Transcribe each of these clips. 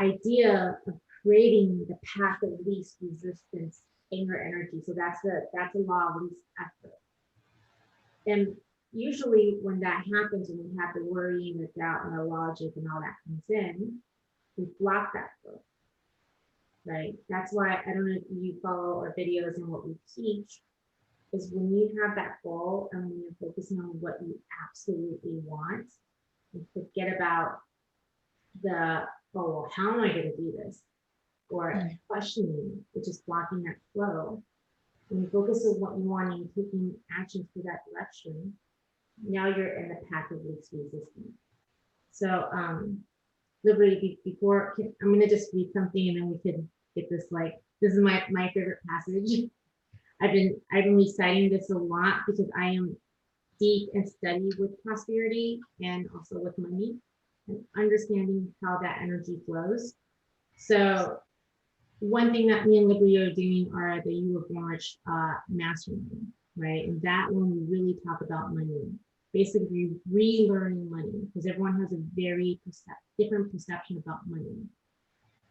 idea of creating the path of least resistance in your energy. So that's a law of least effort. And usually when that happens, when we have the worry and the doubt and the logic and all that comes in, we block that flow, right? That's why, I don't know if you follow our videos and what we teach, is when you have that goal and when you're focusing on what you absolutely want, and forget about the, oh, well, how am I going to do this? Or questioning, which is blocking that flow. When you focus on what you want and you're taking actions for that direction, now you're in the path of least resistance. So, Liberty, before, I'm going to just read something and then we could get this, like, this is my favorite passage. I've been reciting this a lot because I am deep and steady with prosperity and also with money and understanding how that energy flows. So one thing that me and Liberty are doing are the You Were Born Rich mastermind, right? And that one we really talk about money. Basically relearning money, because everyone has a very different perception about money.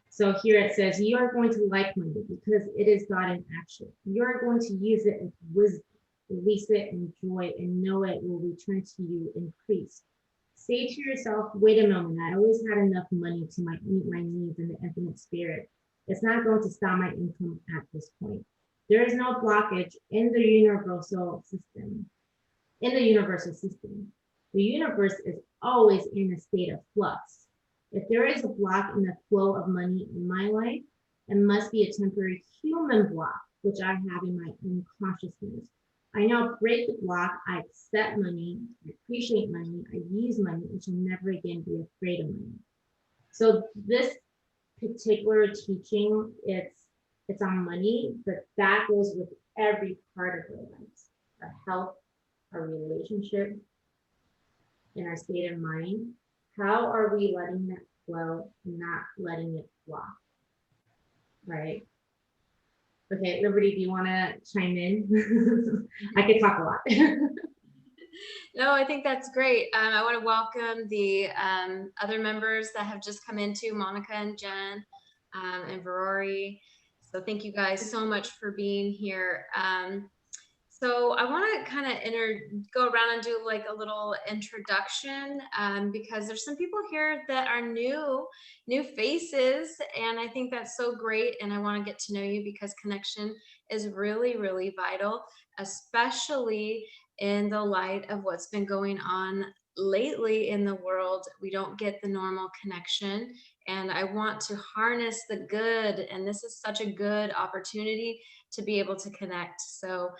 So here it says, you are going to like money because it is God in action. You are going to use it with wisdom, release it in joy, and know it will return to you increased. Say to yourself, wait a moment, I always had enough money to meet my needs in the infinite spirit. It's not going to stop my income at this point. There is no blockage in the universal system. The universe is always in a state of flux. If there is a block in the flow of money in my life, it must be a temporary human block, which I have in my own consciousness. I now break the block. I accept money. I appreciate money. I use money and shall never again be afraid of money. So this particular teaching, it's on money, but that goes with every part of our lives, our health, our relationship, and our state of mind. How are we letting that flow, not letting it block, right? Okay, Liberty, do you want to chime in? I could talk a lot. No, I think that's great. I want to welcome the other members that have just come into, Monica and Jen and Verori. So thank you guys so much for being here. So I want to kind of go around and do like a little introduction because there's some people here that are new faces, and I think that's so great. And I want to get to know you because connection is really, really vital, especially in the light of what's been going on lately in the world. We don't get the normal connection, and I want to harness the good. And this is such a good opportunity to be able to connect. So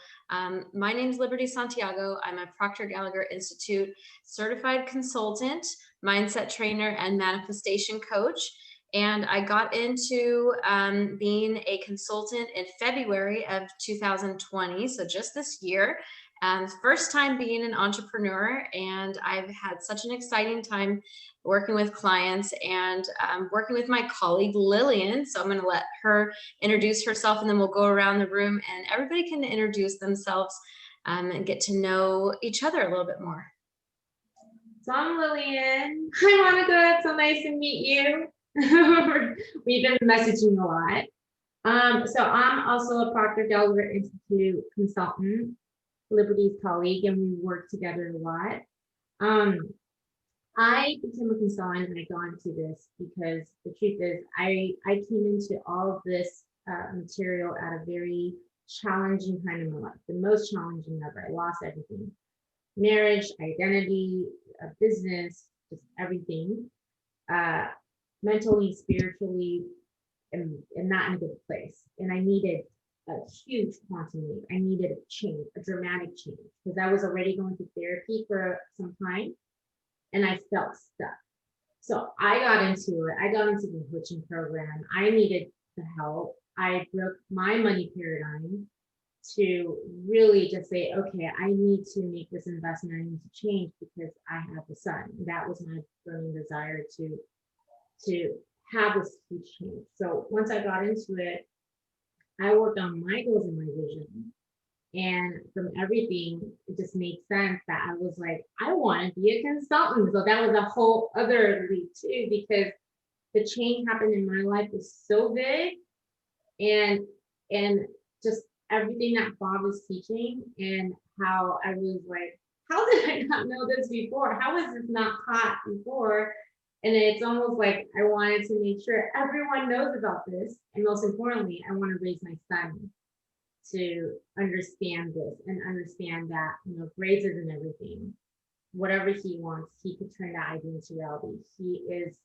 my name is Liberty Santiago. I'm a Proctor Gallagher Institute certified consultant, mindset trainer, and manifestation coach. And I got into being a consultant in February of 2020, so just this year. First time being an entrepreneur, and I've had such an exciting time working with clients and working with my colleague Lillian. So I'm going to let her introduce herself, and then we'll go around the room and everybody can introduce themselves and get to know each other a little bit more. So I'm Lillian. Hi, Monica. It's so nice to meet you. We've been messaging a lot. So I'm also a Proctor Gallagher Institute consultant, Liberty's colleague, and we work together a lot. I became a consultant and I got into this because the truth is I came into all of this material at a very challenging time in my life, the most challenging ever. I lost everything: marriage, identity, business, just everything, mentally, spiritually, and not in a good place. And I needed a huge quantum leap. I needed a change, a dramatic change, because I was already going to therapy for some time and I felt stuck. So I got into it. I got into the coaching program. I needed the help. I broke my money paradigm to really just say, okay, I need to make this investment. I need to change because I have a son. That was my burning desire to have this huge change. So once I got into it, I worked on my goals and my vision. And from everything, it just made sense that I was like, I want to be a consultant. So that was a whole other leap too, because the change happened in my life was so big, and and just everything that Bob was teaching, and how I was like, how did I not know this before? How was this not taught before? And it's almost like I wanted to make sure everyone knows about this. And most importantly, I want to raise my son to understand this and understand that, grades isn't everything. Whatever he wants, he could turn that idea into reality. He is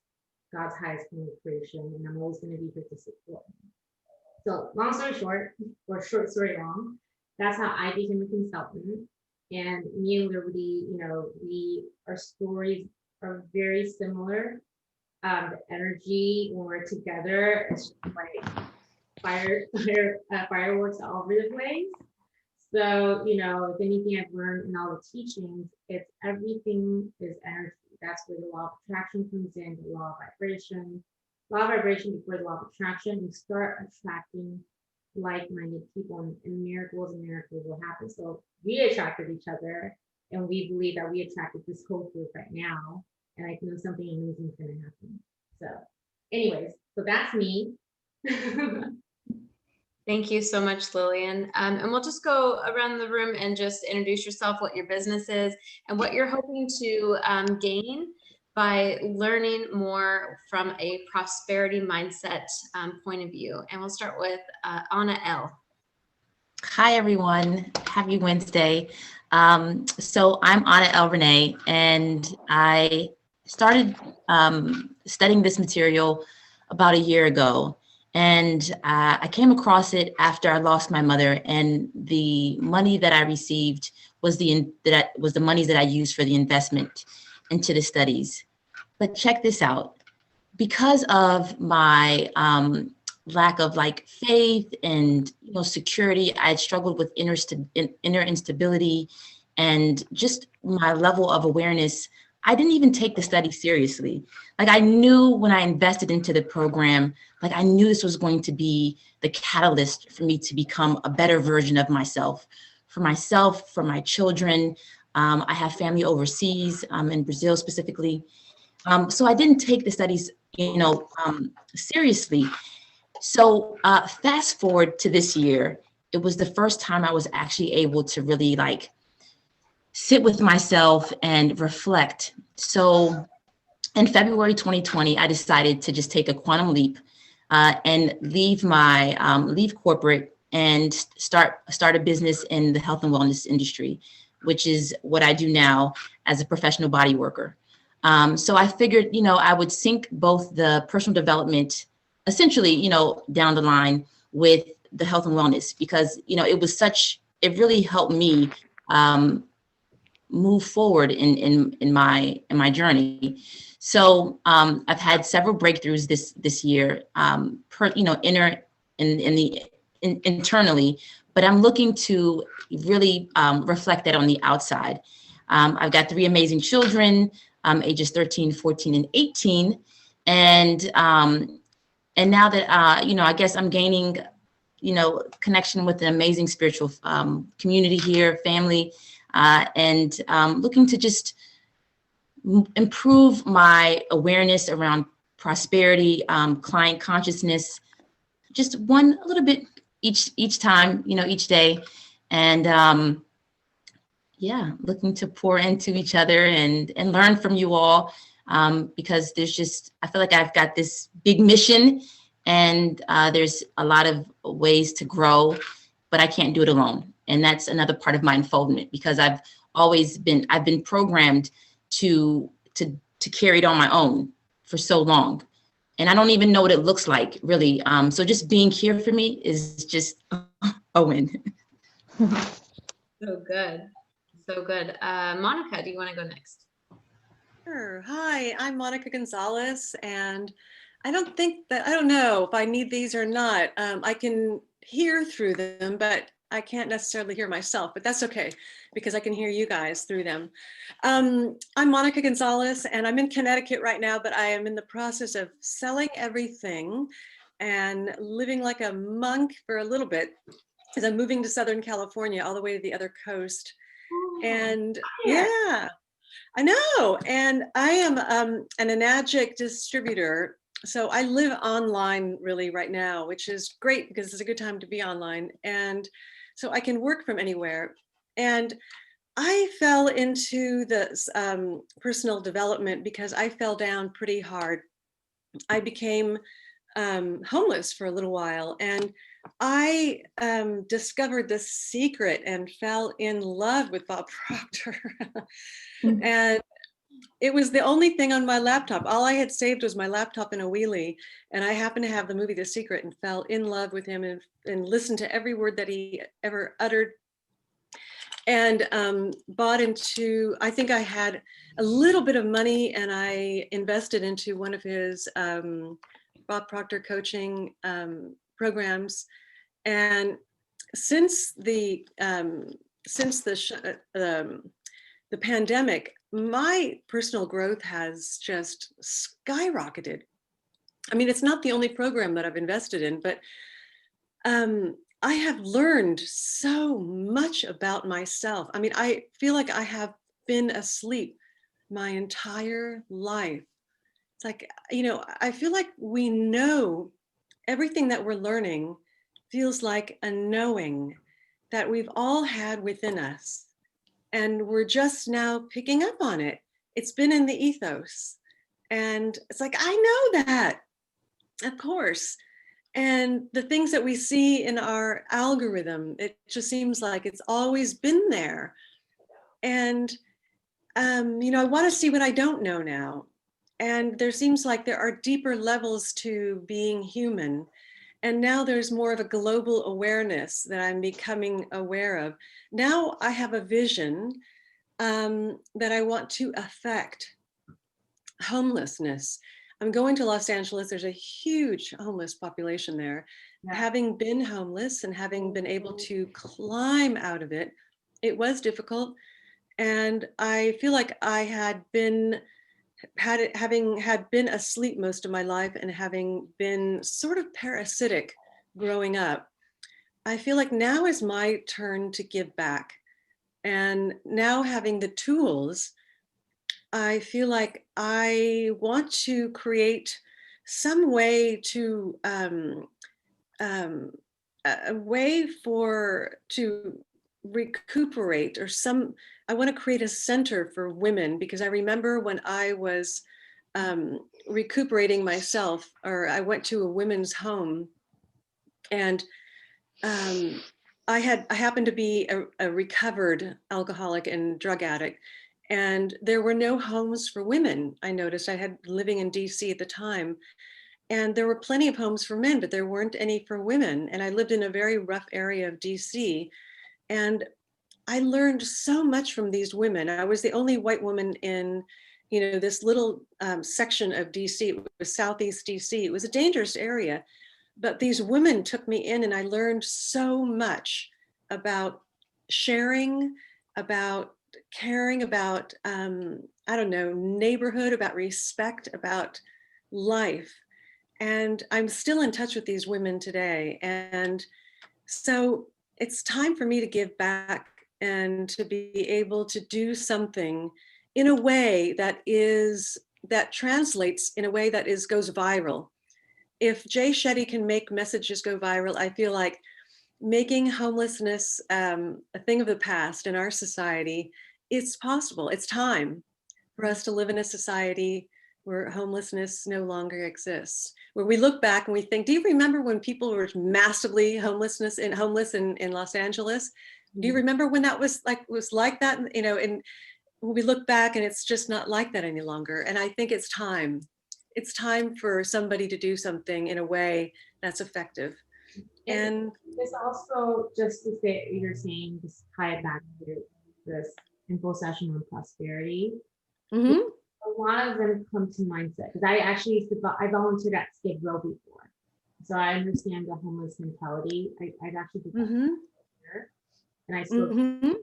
God's highest form of creation, and I'm always going to be here to support him. So long story short, or short story long, that's how I became a consultant. And me and Liberty, our stories are very similar. The energy when we're together, it's just like fireworks all over the place. So, if anything I've learned in all the teachings, it's everything is energy. That's where the law of attraction comes in, the law of vibration. Law of vibration before the law of attraction, you start attracting like-minded people, and miracles will happen. So we attracted each other, and we believe that we attracted this whole group right now, and I know something amazing is going to happen. So anyways, so that's me. Thank you so much, Lillian. And we'll just go around the room and just introduce yourself, what your business is, and what you're hoping to gain by learning more from a prosperity mindset point of view. And we'll start with Anna L. Hi, everyone. Happy Wednesday. So I'm Anna L. Renee, and I started studying this material about a year ago. And I came across it after I lost my mother, and the money that I received was the money that I used for the investment into the studies. But check this out. Because of my lack of faith and security, I had struggled with inner instability, and just my level of awareness. I didn't even take the study seriously. I knew when I invested into the program, I knew this was going to be the catalyst for me to become a better version of myself, for my children. I have family overseas, in Brazil specifically. So I didn't take the studies, seriously. So fast forward to this year, it was the first time I was actually able to really sit with myself and reflect. So in February 2020, I decided to just take a quantum leap and leave leave corporate and start a business in the health and wellness industry, which is what I do now as a professional body worker. So I figured, I would sync both the personal development, essentially, down the line with the health and wellness, because, it really helped me move forward in my journey. So I've had several breakthroughs this year, internally, but I'm looking to really reflect that on the outside. I've got 3 amazing children, ages 13, 14, and 18. And now that, I guess I'm gaining, connection with an amazing spiritual community here, family, and looking to just improve my awareness around prosperity, client consciousness, just a little bit each time, each day. And looking to pour into each other and learn from you all, because I feel like I've got this big mission, and there's a lot of ways to grow, but I can't do it alone. And that's another part of my unfoldment, because I've been programmed to carry it on my own for so long. And I don't even know what it looks like, really. So just being here for me is just a win. So good. So good. Monica, do you want to go next? Sure. Hi, I'm Monica Gonzalez, and I don't know if I need these or not. I can hear through them, but I can't necessarily hear myself, but that's okay, because I can hear you guys through them. I'm Monica Gonzalez, and I'm in Connecticut right now, but I am in the process of selling everything and living like a monk for a little bit, because I'm moving to Southern California, all the way to the other coast. And yeah, I know. And I am an Enagic distributor, so I live online really right now, which is great because it's a good time to be online. And so I can work from anywhere. And I fell into this personal development because I fell down pretty hard. I became homeless for a little while, and I discovered the secret and fell in love with Bob Proctor. And it was the only thing on my laptop. All I had saved was my laptop in a wheelie, and I happened to have the movie The Secret and fell in love with him and listened to every word that he ever uttered, and bought into, I think I had a little bit of money and I invested into one of his Bob Proctor coaching programs. And since the the pandemic, my personal growth has just skyrocketed. I mean, it's not the only program that I've invested in, but I have learned so much about myself. I mean, I feel like I have been asleep my entire life. It's like, you know, I feel like we know everything that we're learning feels like a knowing that we've all had within us. And we're just now picking up on it. It's been in the ethos. And it's like, I know that, of course. And the things that we see in our algorithm, it just seems like it's always been there. And, you know, I want to see what I don't know now. And there seems like there are deeper levels to being human. And now there's more of a global awareness that I'm becoming aware of. Now I have a vision that I want to affect homelessness. I'm going to Los Angeles. There's a huge homeless population there. Yeah. Having been homeless and having been able to climb out of it, it was difficult. And I feel like I had been having had been asleep most of my life and having been sort of parasitic growing up. I feel like now is my turn to give back. And now having the tools, I feel like I want to create some way to a way to recuperate, or some, I want to create a center for women, because I remember when I was recuperating myself, or I went to a women's home, and I happened to be a recovered alcoholic and drug addict, and there were no homes for women. I noticed, I had living in DC at the time, and there were plenty of homes for men, but there weren't any for women. And I lived in a very rough area of DC, and I learned so much from these women. I was the only white woman in, you know, this little section of DC. It was Southeast DC. It was a dangerous area, but these women took me in, and I learned so much about sharing, about caring, about, I don't know, neighborhood, about respect, about life. And I'm still in touch with these women today. And so it's time for me to give back and to be able to do something in a way that translates in a way that goes viral. If Jay Shetty can make messages go viral, I feel like making homelessness a thing of the past in our society, it's possible. It's time for us to live in a society where homelessness no longer exists, where we look back and we think, do you remember when people were massively homeless in Los Angeles? Do you remember when that was like that? You know, and we look back and it's just not like that any longer. And I think it's time. It's time for somebody to do something in a way that's effective. And this also, just to say, you're saying, just tie it back to this info session on prosperity. mhm, A lot of them come to mindset, because I actually used to, I volunteered at Skid Row before. So I understand the homeless mentality. I've actually did that mhm, here. And I still mhm,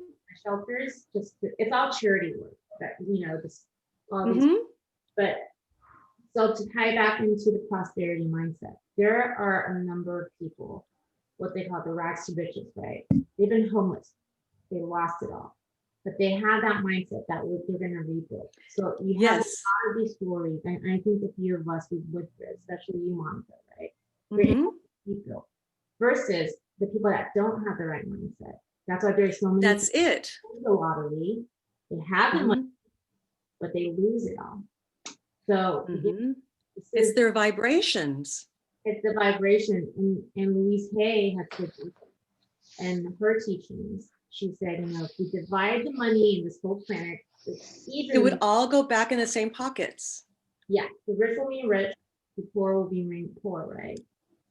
shelters, it's all charity work that, you know, this, all these, mhm, but so to tie back into the prosperity mindset, there are a number of people, what they call the rags to riches, right? They've been homeless. They lost it all. but they have that mindset that they're going to rebuild. So you have a Yes. lot of these stories, and I think a few of us we've lived this, especially you, Monica, right? You're Mhm. able to rebuild versus the people that don't have the right mindset. That's why there's so many That's people it. who win the lottery. They have the money, Mhm. but they lose it all. So Mhm. this It's is their vibrations. it's the vibration, and Louise Hay had said this in her teachings. She said, you know, if we divide the money in this whole planet, It would even all go back in the same pockets. yeah, the rich will be rich, the poor will be poor, right?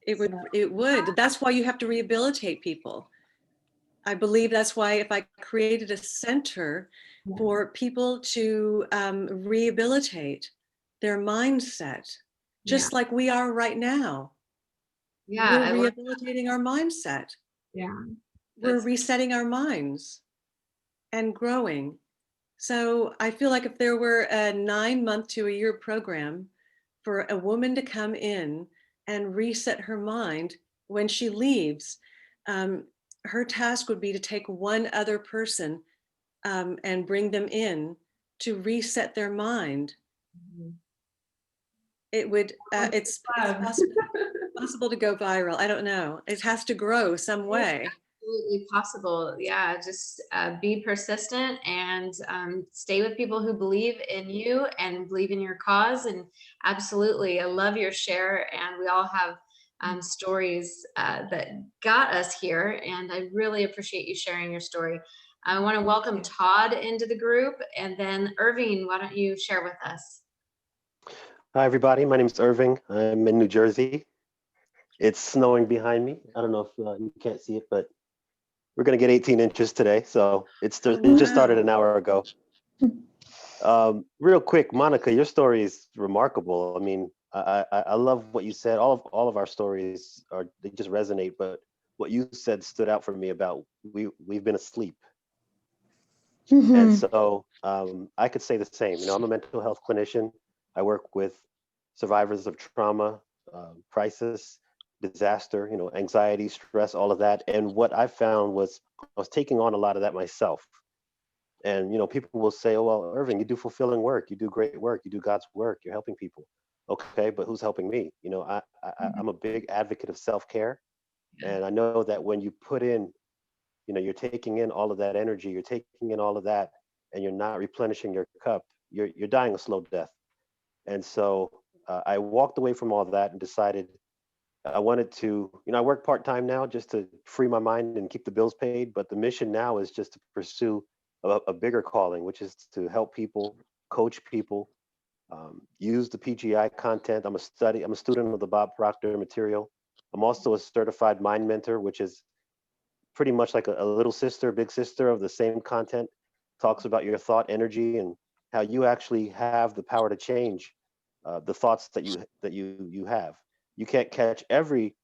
It would, So, it would. That's why you have to rehabilitate people. I believe that's why if I created a center yeah, for people to rehabilitate their mindset, yeah, just like we are right now. Yeah, We're I love rehabilitating our mindset. yeah, We're that's resetting our minds and growing. So I feel like if there were a 9-month to a year program for a woman to come in and reset her mind when she leaves, um, her task would be to take one other person and bring them in to reset their mind. mhm. It would, Oh, it's fun. possible to go viral. I don't know. It has to grow some way. absolutely possible. Yeah, just be persistent and stay with people who believe in you and believe in your cause. And absolutely, I love your share. And we all have stories that got us here. And I really appreciate you sharing your story. I want to welcome Todd into the group. And then Irving, why don't you share with us? Hi, everybody. My name is Irving. I'm in New Jersey. It's snowing behind me. I don't know if you can't see it, but we're going to get 18 inches today. So it just started an hour ago. Real quick, Monica, your story is remarkable. I mean, I love what you said. All of our stories they just resonate. But what you said stood out for me about we've been asleep, and so I could say the same. You know, I'm a mental health clinician. I work with survivors of trauma, crisis, disaster, you know, anxiety, stress, all of that. And what I found was I was taking on a lot of that myself. And you know, people will say, "Oh, well, Irving, you do fulfilling work, you do great work, you do God's work, you're helping people." Okay, but who's helping me? You know, I'm a big advocate of self-care, and I know that when you put in, you know, you're taking in all of that energy, you're taking in all of that, and you're not replenishing your cup, you're dying a slow death. And so I walked away from all that and decided I wanted to, you know, I work part time now just to free my mind and keep the bills paid. But the mission now is just to pursue a bigger calling, which is to help people, coach people, use the PGI content. I'm a student of the Bob Proctor material. I'm also a certified mind mentor, which is pretty much like a little sister, big sister of the same content. Talks about your thought energy and how you actually have the power to change the thoughts that you have. You can't catch every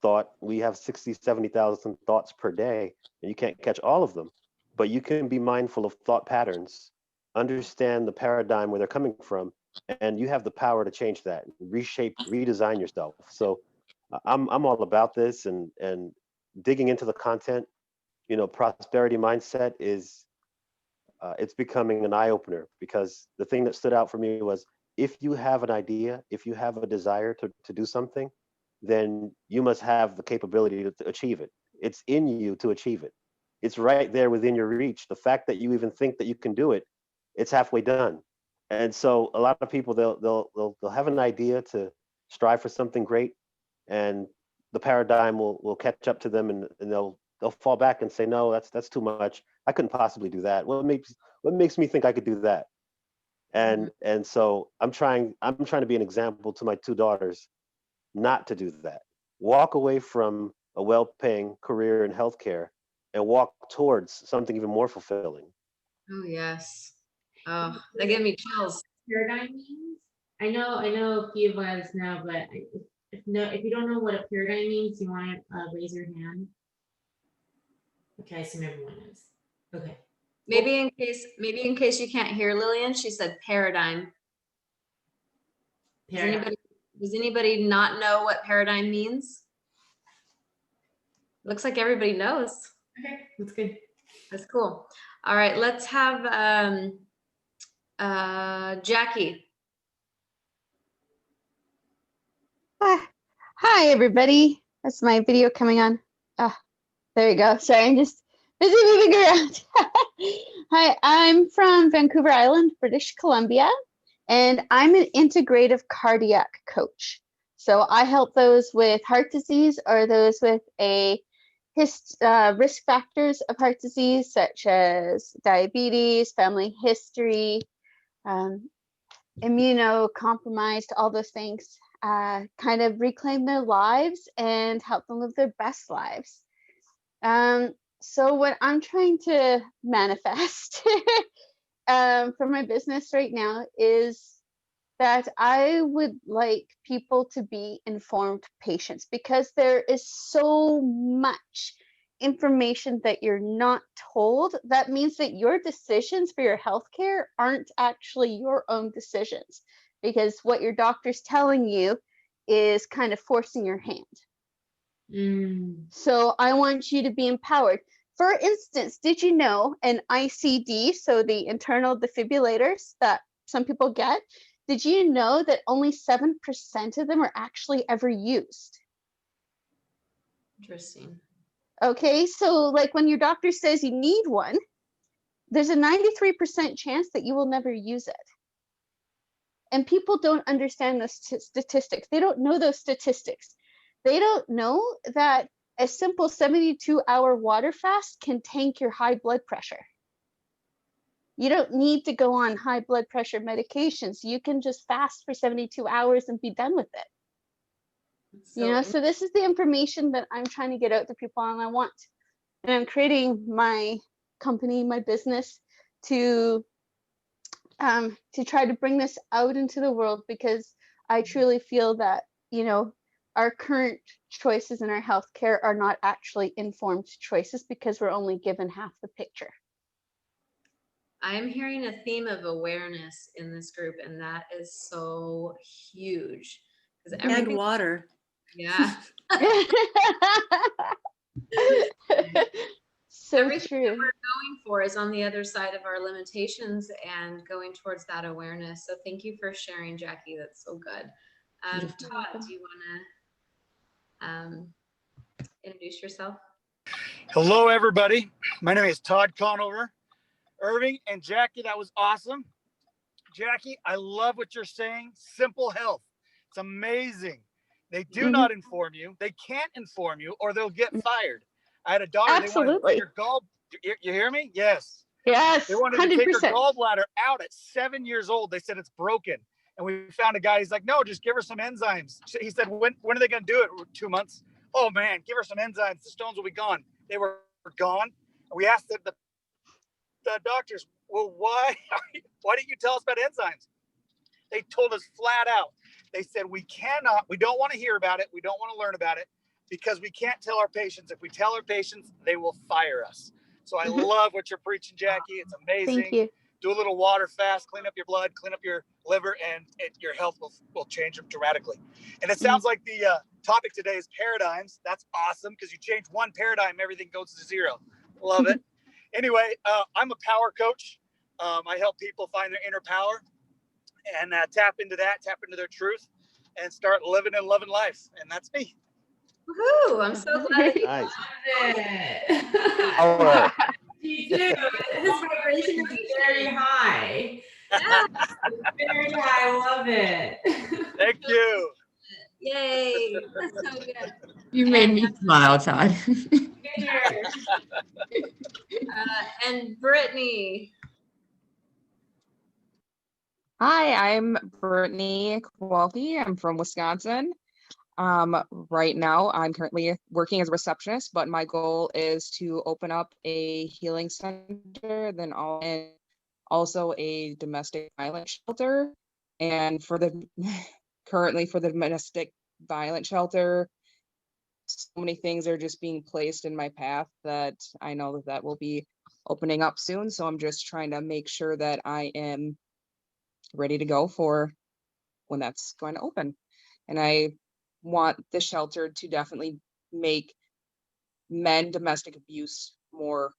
thought. We have 60, 70,000 thoughts per day, and you can't catch all of them. But you can be mindful of thought patterns, understand the paradigm where they're coming from, and you have the power to change that, reshape, redesign yourself. So I'm all about this and digging into the content. You know, prosperity mindset is it's becoming an eye opener because the thing that stood out for me was if you have an idea, if you have a desire to do something, then you must have the capability to achieve it. It's in you to achieve it. It's right there within your reach. The fact that you even think that you can do it, it's halfway done. And so a lot of people they'll have an idea to strive for something great, and the paradigm will catch up to them, and they'll fall back and say, no, that's too much. I couldn't possibly do that. What makes me think I could do that? And so I'm trying to be an example to my two daughters not to do that. Walk away from a well-paying career in healthcare and walk towards something even more fulfilling. Oh, yes. Oh, that gave me chills. Paradigm means? I know a few of us know, but if you don't know what a paradigm means, you want to raise your hand. Okay, I assume everyone knows. Okay. Maybe in case you can't hear Lillian, she said paradigm. Paradigm. Does anybody not know what paradigm means? Looks like everybody knows. Okay, that's good. That's cool. All right, let's have Jackie. Hi, everybody. That's my video coming on. Ah, there you go. Sorry, I'm just busy moving around. Hi, I'm from Vancouver Island, British Columbia, and I'm an integrative cardiac coach. So I help those with heart disease or those with a risk factors of heart disease, such as diabetes, family history, immunocompromised, all those things, kind of reclaim their lives and help them live their best lives. So what I'm trying to manifest for my business right now is that I would like people to be informed patients, because there is so much information that you're not told. That means that your decisions for your healthcare aren't actually your own decisions, because what your doctor's telling you is kind of forcing your hand. So I want you to be empowered. For instance, did you know an ICD, so the internal defibrillators that some people get, did you know that only 7% of them are actually ever used? Interesting. Okay, so like when your doctor says you need one, there's a 93% chance that you will never use it. And people don't understand those statistics. They don't know those statistics. They don't know that a simple 72-hour water fast can tank your high blood pressure. You don't need to go on high blood pressure medications. You can just fast for 72 hours and be done with it. So So this is the information that I'm trying to get out to people, and I'm creating my company, my business, to try to bring this out into the world, because I truly feel that, our current choices in our healthcare are not actually informed choices, because we're only given half the picture. I'm hearing a theme of awareness in this group, and that is so huge. And water. Yeah. So Everything true. that we're going for is on the other side of our limitations and going towards that awareness. So thank you for sharing, Jackie. That's so good. Todd, do you want to introduce yourself? Hello, everybody. My name is Todd Conover. Irving and Jackie, that was awesome. Jackie, I love what you're saying. Simple health. It's amazing. They do not inform you. They can't inform you, or they'll get fired. I had a daughter. Absolutely. They wanted to take her you hear me? Yes. Yes. They wanted 100%. to take her gallbladder out at 7 years old. They said it's broken. And we found a guy. He's like, no, just give her some enzymes. He said, when are they going to do it? 2 months. Oh, man, give her some enzymes. The stones will be gone. They were gone. And we asked the doctors, well, why didn't you tell us about enzymes? They told us flat out. They said, we don't want to hear about it. We don't want to learn about it, because we can't tell our patients. If we tell our patients, they will fire us. So I love what you're preaching, Jackie. It's amazing. Thank you. Do a little water fast, clean up your blood, clean up your liver, and your health will change dramatically. And it sounds like the topic today is paradigms. That's awesome, because you change one paradigm, everything goes to zero. Love it. Anyway, I'm a power coach. I help people find their inner power and tap into their truth, and start living and loving life. And that's me. Woohoo! I'm so glad. Nice. Power. You do. His vibration is very high. Yeah. Very high. I love it. Thank you. Yay! That's so good. You made me smile, Todd. Here. And Brittany. Hi, I'm Brittany Kowalski. I'm from Wisconsin. Right now, I'm currently working as a receptionist, but my goal is to open up a healing center, then also a domestic violence shelter. And currently for the domestic violence shelter, so many things are just being placed in my path that I know that will be opening up soon. So I'm just trying to make sure that I am ready to go for when that's going to open. And I want the shelter to definitely make domestic abuse more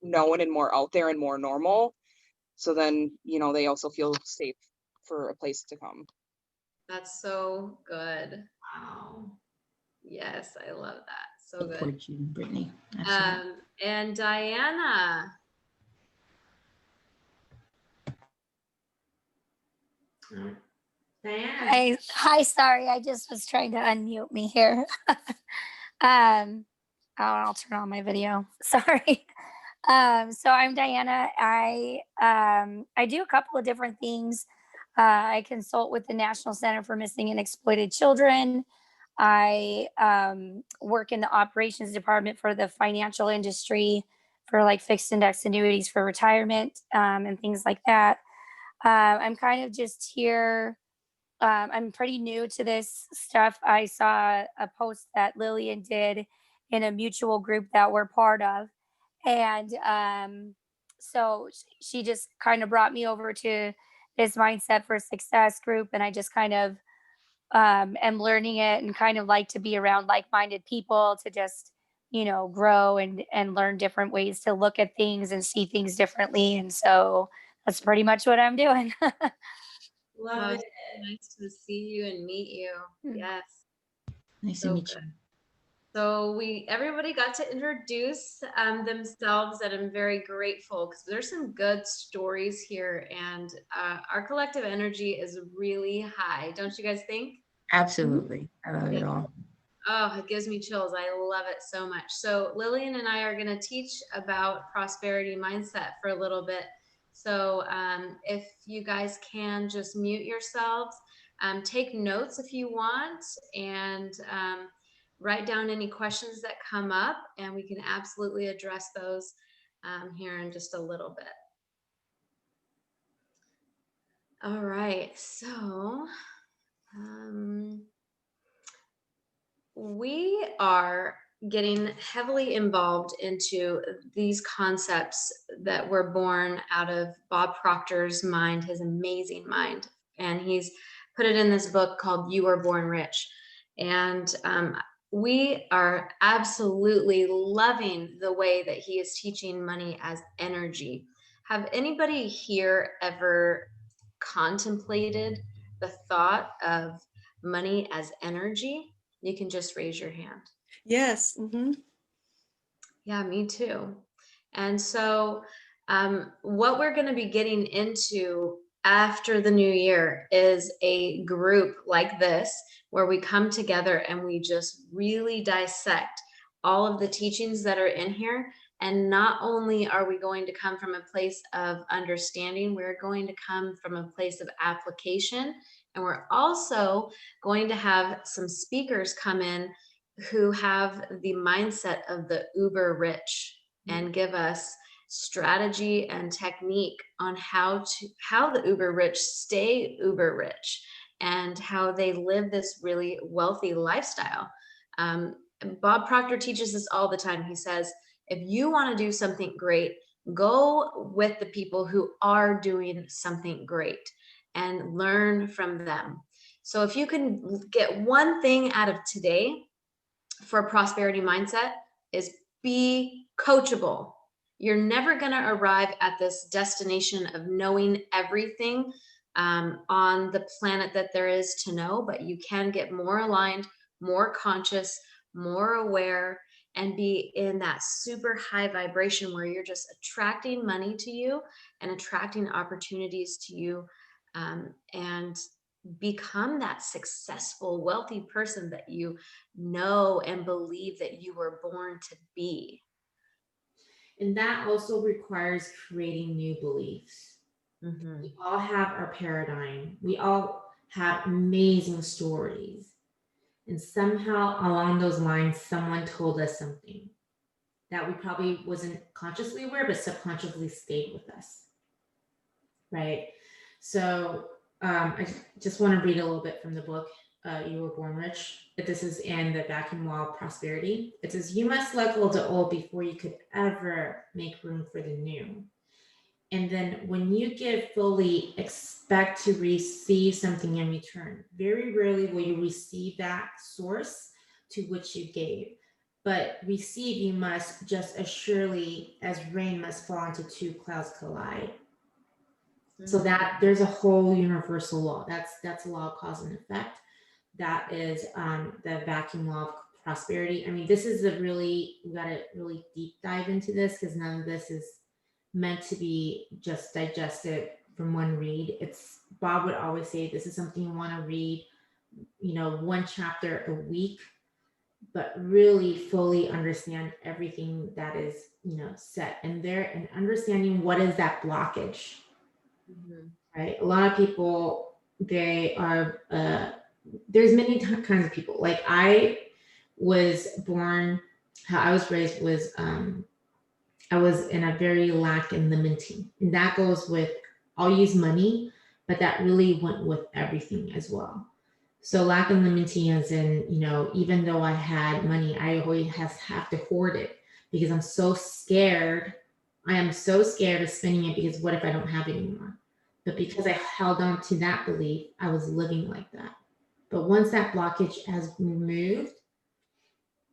known and more out there and more normal. So then, you know, they also feel safe for a place to come. That's so good. Wow. Yes, I love that. So good. Support you, Brittany. Absolutely. And Diana. Diana. Hi, sorry, I just was trying to unmute me here. I'll turn on my video. Sorry. So I'm Diana. I do a couple of different things. I consult with the National Center for Missing and Exploited Children. I work in the operations department for the financial industry for like fixed index annuities for retirement and things like that. I'm kind of just here. I'm pretty new to this stuff. I saw a post that Lillian did in a mutual group that we're part of. And so she just kind of brought me over to this Mindset for Success group. And I just kind of am learning it and kind of like to be around like-minded people to just, you know, grow and learn different ways to look at things and see things differently. And so that's pretty much what I'm doing. Well, Love it's it. nice to see you and meet you. Yes. Nice to So meet good. you. So everybody got to introduce themselves, and I'm very grateful because there's some good stories here, and our collective energy is really high. Don't you guys think? Absolutely. I love it all. Oh, it gives me chills. I love it so much. So Lillian and I are going to teach about prosperity mindset for a little bit. So if you guys can just mute yourselves, take notes if you want, and write down any questions that come up, and we can absolutely address those here in just a little bit. All right, so we are getting heavily involved into these concepts that were born out of Bob Proctor's mind, his amazing mind. And he's put it in this book called You Were Born Rich. And we are absolutely loving the way that he is teaching money as energy. Have anybody here ever contemplated the thought of money as energy? You can just raise your hand. Yes. Mm-hmm. Yeah, me too. And so what we're going to be getting into after the new year is a group like this where we come together and we just really dissect all of the teachings that are in here. And not only are we going to come from a place of understanding, we're going to come from a place of application. And we're also going to have some speakers come in who have the mindset of the uber rich and give us strategy and technique on how the uber rich stay uber rich and how they live this really wealthy lifestyle. Bob Proctor teaches this all the time. He says, if you want to do something great, go with the people who are doing something great and learn from them. So if you can get one thing out of today for a prosperity mindset, is be coachable. You're never going to arrive at this destination of knowing everything on the planet that there is to know, but you can get more aligned, more conscious, more aware, and be in that super high vibration where you're just attracting money to you and attracting opportunities to you, and become that successful, wealthy person that you know and believe that you were born to be. And that also requires creating new beliefs. Mm-hmm. We all have our paradigm. We all have amazing stories. And somehow along those lines, someone told us something that we probably wasn't consciously aware, but subconsciously stayed with us. Right? So I just want to read a little bit from the book, You Were Born Rich. This is in the Vacuum Wall of Prosperity. It says, you must let go of the old before you could ever make room for the new. And then when you give fully, expect to receive something in return. Very rarely will you receive that source to which you gave. but receive you must just as surely as rain must fall into two clouds collide. So that there's a whole universal law. That's a law of cause and effect. That is the vacuum law of prosperity. I mean, this is we got to really deep dive into this, because none of this is meant to be just digested from one read. It's, Bob would always say, this is something you want to read, one chapter a week, but really fully understand everything that is, set in there, and understanding what is that blockage. Right? A lot of people, they are, there's many kinds of people. Like I was born, how I was raised was, I was in a very lack and limiting. And that goes with, I'll use money, but that really went with everything as well. So lack and limiting as in, even though I had money, I always have to hoard it, because I'm so scared. I am so scared of spending it, because what if I don't have it anymore? But because I held on to that belief, I was living like that. But once that blockage has removed,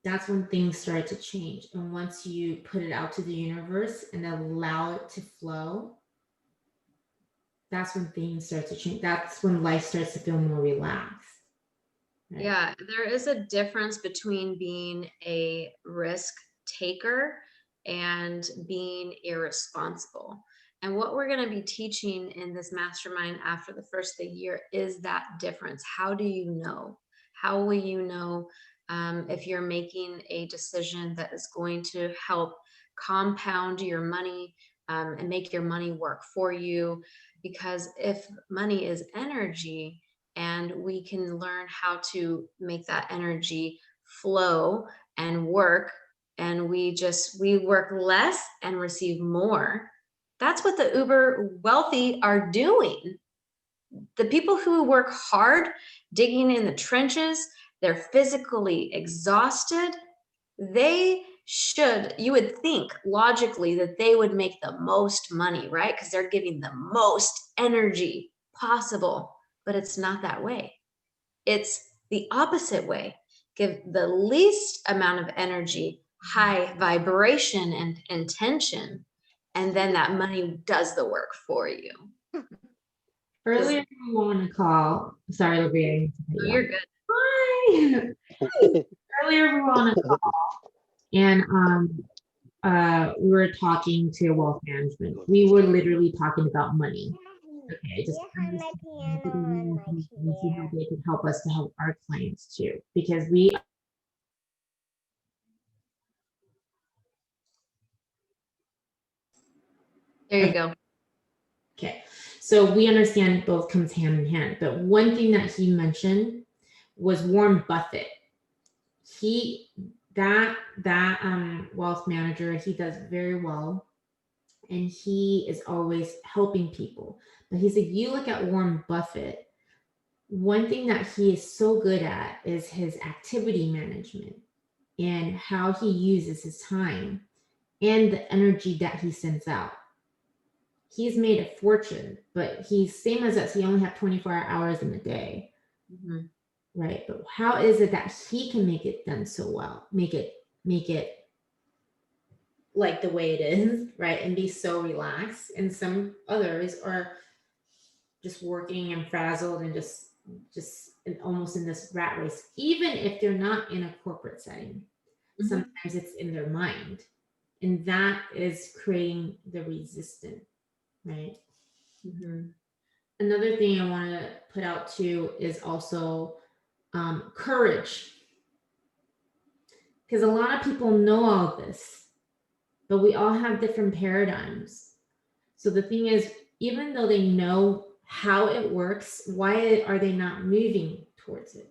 that's when things start to change. And once you put it out to the universe and allow it to flow, that's when things start to change. That's when life starts to feel more relaxed. Right? Yeah, there is a difference between being a risk taker and being irresponsible. And what we're going to be teaching in this mastermind after the first of the year is that difference. How do you know? How will you know if you're making a decision that is going to help compound your money and make your money work for you? Because if money is energy, and we can learn how to make that energy flow and work, and we work less and receive more. That's what the uber wealthy are doing. The people who work hard, digging in the trenches, they're physically exhausted. You would think logically that they would make the most money, right? Because they're giving the most energy possible. But it's not that way. It's the opposite way. Give the least amount of energy, high vibration and intention, and then that money does the work for you. Earlier we were on a call. Sorry, Olivia. You're good. Hi. Earlier we were on a call, and we were talking to wealth management. We were literally talking about money. Okay, just and see how they could help us to help our clients too, because we. There you go. Okay, so we understand both comes hand in hand, but one thing that he mentioned was Warren Buffett. That wealth manager, he does very well, and he is always helping people. But he said, you look at Warren Buffett, one thing that he is so good at is his activity management and how he uses his time and the energy that he sends out. He's made a fortune, but he's same as us. He only has 24 hours in a day. Mm-hmm. Right. But how is it that he can make it done so well? Make it like the way it is, right? And be so relaxed. And some others are just working and frazzled and just almost in this rat race, even if they're not in a corporate setting. Mm-hmm. Sometimes it's in their mind. And that is creating the resistance, right? Mm-hmm. Another thing I want to put out too is also courage. Because a lot of people know all this, but we all have different paradigms. So the thing is, even though they know how it works, why are they not moving towards it?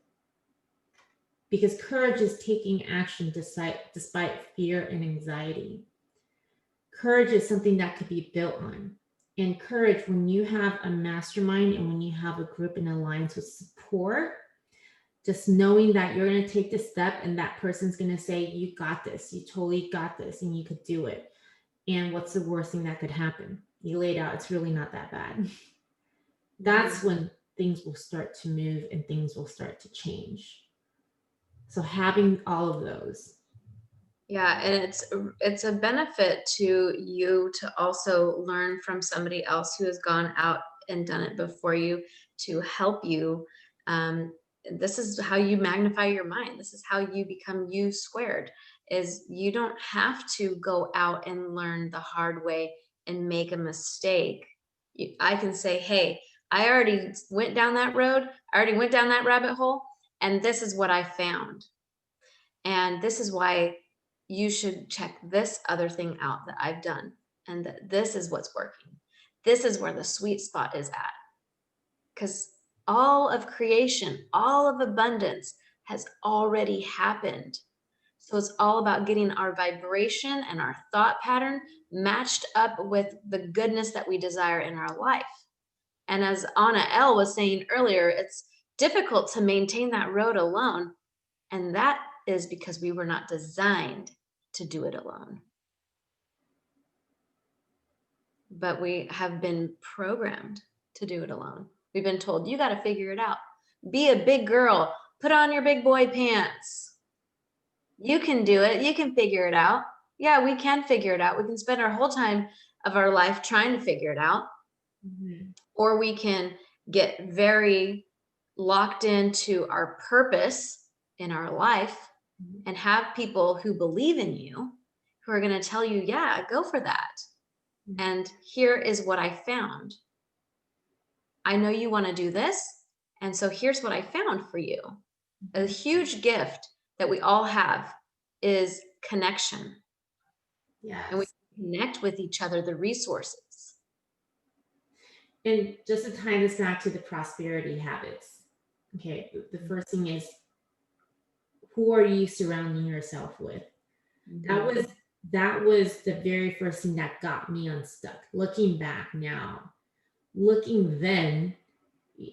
Because courage is taking action despite fear and anxiety. Courage is something that could be built on. And courage, when you have a mastermind and when you have a group and alliance with support, just knowing that you're going to take the step and that person's going to say, you got this, you totally got this, and you could do it. And what's the worst thing that could happen? You laid out, it's really not that bad. That's when things will start to move and things will start to change. So having all of those Yeah, and it's a benefit to you to also learn from somebody else who has gone out and done it before you to help you. This is how you magnify your mind. This is how you become you squared, is you don't have to go out and learn the hard way and make a mistake. I can say, hey, I already went down that road. I already went down that rabbit hole, and this is what I found. And this is why you should check this other thing out that I've done, and that this is what's working. This is where the sweet spot is at. Because all of creation, all of abundance has already happened. So it's all about getting our vibration and our thought pattern matched up with the goodness that we desire in our life. And as Anna L was saying earlier, it's difficult to maintain that road alone. And that is because we were not designed to do it alone. But we have been programmed to do it alone. We've been told, you got to figure it out. Be a big girl. Put on your big boy pants. You can do it. You can figure it out. Yeah, we can figure it out. We can spend our whole time of our life trying to figure it out. Mm-hmm. Or we can get very locked into our purpose in our life and have people who believe in you, who are going to tell you, yeah, go for that. And here is what I found. I know you want to do this. And so here's what I found for you. A huge gift that we all have is connection. Yeah. And we connect with each other, the resources. And just to tie this back to the prosperity habits. Okay. The first thing is, who are you surrounding yourself with? Mm-hmm. That was the very first thing that got me unstuck. Looking back now, looking then,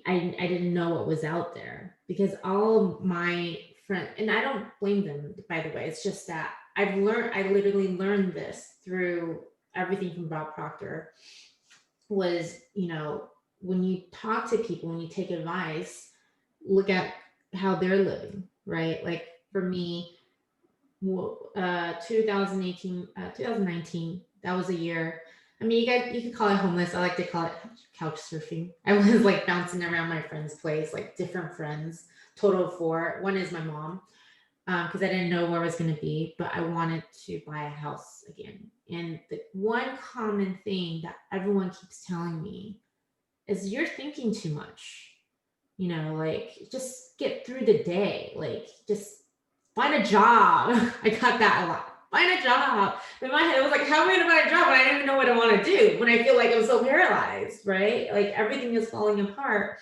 I didn't know what was out there, because all of my friends, and I don't blame them, by the way, it's just that I literally learned this through everything from Bob Proctor, was, when you talk to people, when you take advice, look at how they're living, right? Like for me, 2019, that was a year. I mean, you could call it homeless. I like to call it couch surfing. I was like bouncing around my friend's place, like different friends, total of 4. One is my mom, because I didn't know where I was going to be, but I wanted to buy a house again. And the one common thing that everyone keeps telling me is, you're thinking too much. Like, just get through the day. Like, just find a job. I got that a lot. Find a job. In my head, it was like, how am I going to find a job when I don't even know what I want to do? When I feel like I'm so paralyzed, right? Like everything is falling apart.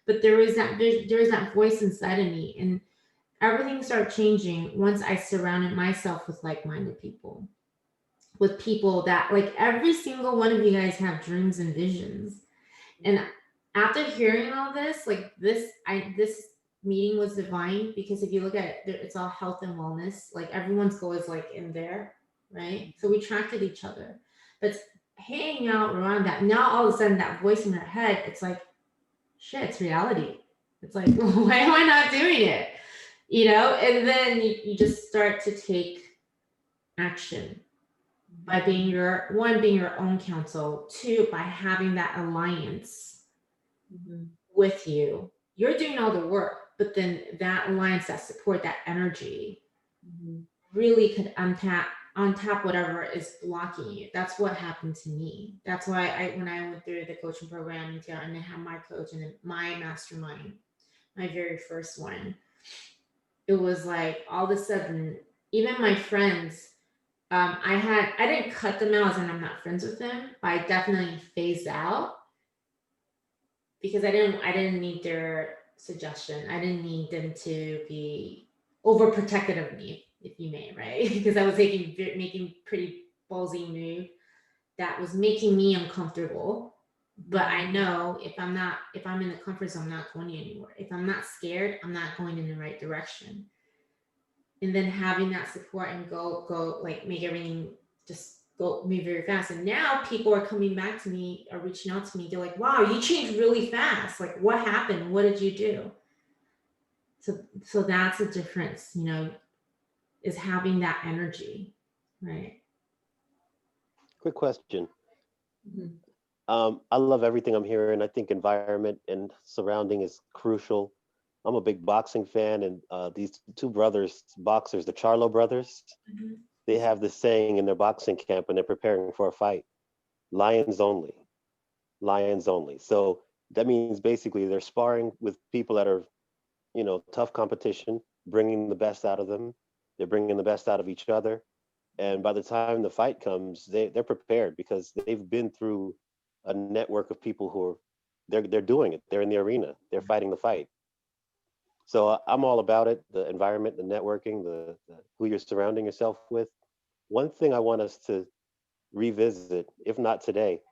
But there is that voice inside of me, and everything started changing once I surrounded myself with like-minded people, with people that, like, every single one of you guys have dreams and visions. And after hearing all this, like this meeting was divine, because if you look at it, it's all health and wellness. Like everyone's goal is like in there, right? So we attracted each other. But hanging out around that, now all of a sudden that voice in our head, it's like, shit, it's reality. It's like, why am I not doing it? And then you just start to take action by being your own counsel, 2, by having that alliance with you. You're doing all the work, but then that alliance, that support, that energy really could untap whatever is blocking you. That's what happened to me. That's why when I went through the coaching program and I had my coach and then my mastermind, my very first one, it was like all of a sudden, even my friends, I didn't cut them out as in I'm not friends with them, but I definitely phased out, because I didn't need their suggestion. I didn't need them to be overprotective of me, if you may, right? Because I was making pretty ballsy move that was making me uncomfortable. But I know if I'm in the comfort zone, I'm not going anywhere. If I'm not scared, I'm not going in the right direction. And then having that support and go like make everything just go move very fast. And now people are coming back to me or reaching out to me. They're like, wow, you changed really fast. Like, what happened? What did you do? So that's the difference. is having that energy, right? Quick question. Mhm. I love everything I'm hearing. I think environment and surrounding is crucial. I'm a big boxing fan, and these two brothers, boxers, the Charlo brothers, Mhm. they have this saying in their boxing camp when they're preparing for a fight: lions only, lions only. So that means basically they're sparring with people that are, tough competition, bringing the best out of them. They're bringing the best out of each other. And by the time the fight comes, they're prepared because they've been through a network of people who are, they're doing it. They're in the arena. They're fighting the fight. So I'm all about it, the environment, the networking, the who you're surrounding yourself with. One thing I want us to revisit, if not today,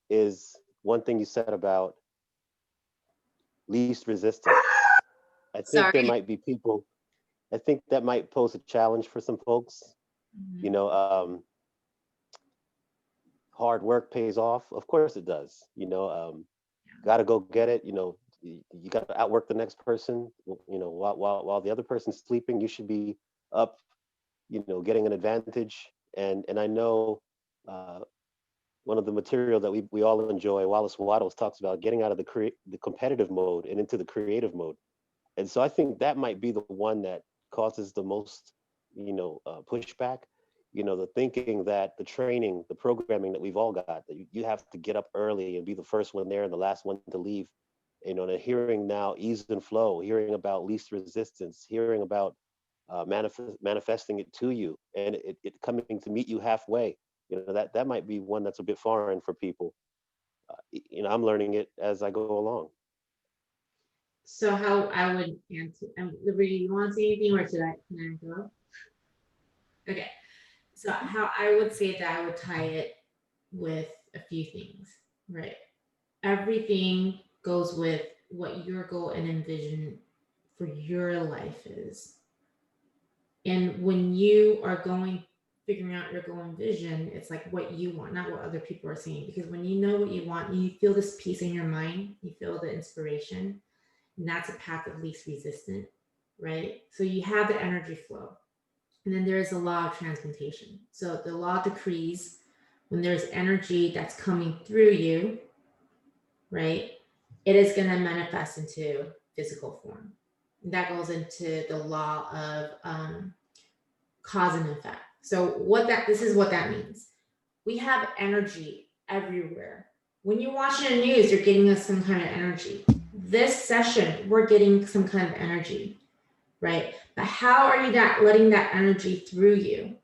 is one thing you said about least resistance. I think there Sorry. might be people, I think that might pose a challenge for some folks. Mhm. You know, hard work pays off. Of course it does. Got to go get it. You got to outwork the next person. While the other person's sleeping, you should be up. Getting an advantage. And I know uh, one of the material that we all enjoy, Wallace Waddles talks about getting out of the competitive mode and into the creative mode. And so I think that might be the one that causes the most, pushback. The thinking that the training, the programming that we've all got, that you have to get up early and be the first one there and the last one to leave. And hearing now ease and flow, hearing about least resistance, hearing about manifesting it to you, and it coming to meet you halfway. That might be one that's a bit foreign for people. I'm learning it as I go along. So how I would answer, Liberty, you want to say anything or can I go? Okay. So how I would say that I would tie it with a few things, right? Everything goes with what your goal and envision for your life is. And when you are figuring out your goal and vision, it's like what you want, not what other people are saying. Because when you know what you want, you feel this peace in your mind, you feel the inspiration, and that's a path of least resistance, right? So you have the energy flow. And then there is a law of transmutation. So the law decrees when there's energy that's coming through you, right? It is going to manifest into physical form. And that goes into the law of cause and effect. So this is what that means. We have energy everywhere. When you're watching the news, you're getting us some kind of energy. This session, we're getting some kind of energy, right? But how are you not letting that energy through you,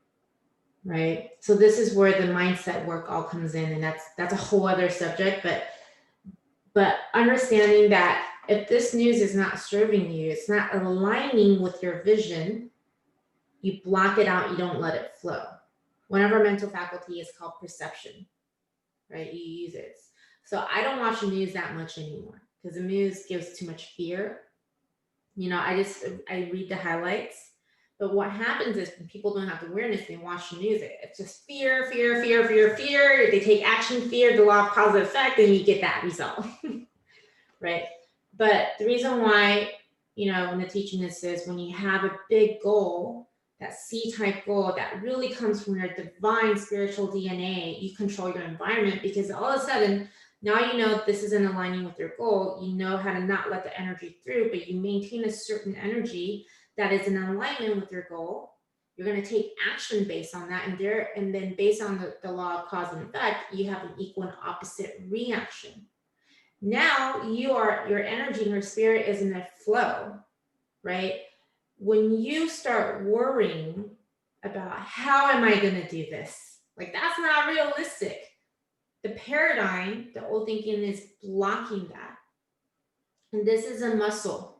right? So this is where the mindset work all comes in, and that's a whole other subject. But understanding that if this news is not serving you, it's not aligning with your vision, you block it out, you don't let it flow. One of our mental faculty is called perception, right? You use it. So I don't watch the news that much anymore because the news gives too much fear. I read the highlights. But what happens is when people don't have the awareness, they watch the news. It's just fear, fear, fear, fear, fear. They take action, fear, the law of cause and effect, and you get that result, right? But the reason why, when the teaching this is when you have a big goal, that C-type goal that really comes from your divine spiritual DNA, you control your environment because all of a sudden, now you know this isn't aligning with your goal. You know how to not let the energy through, but you maintain a certain energy that is in alignment with your goal. You're going to take action based on that, and then based on the law of cause and effect, you have an equal and opposite reaction. Now your energy and your spirit is in a flow, right? When you start worrying about how am I going to do this, like that's not realistic. The paradigm, the old thinking is blocking that. And this is a muscle.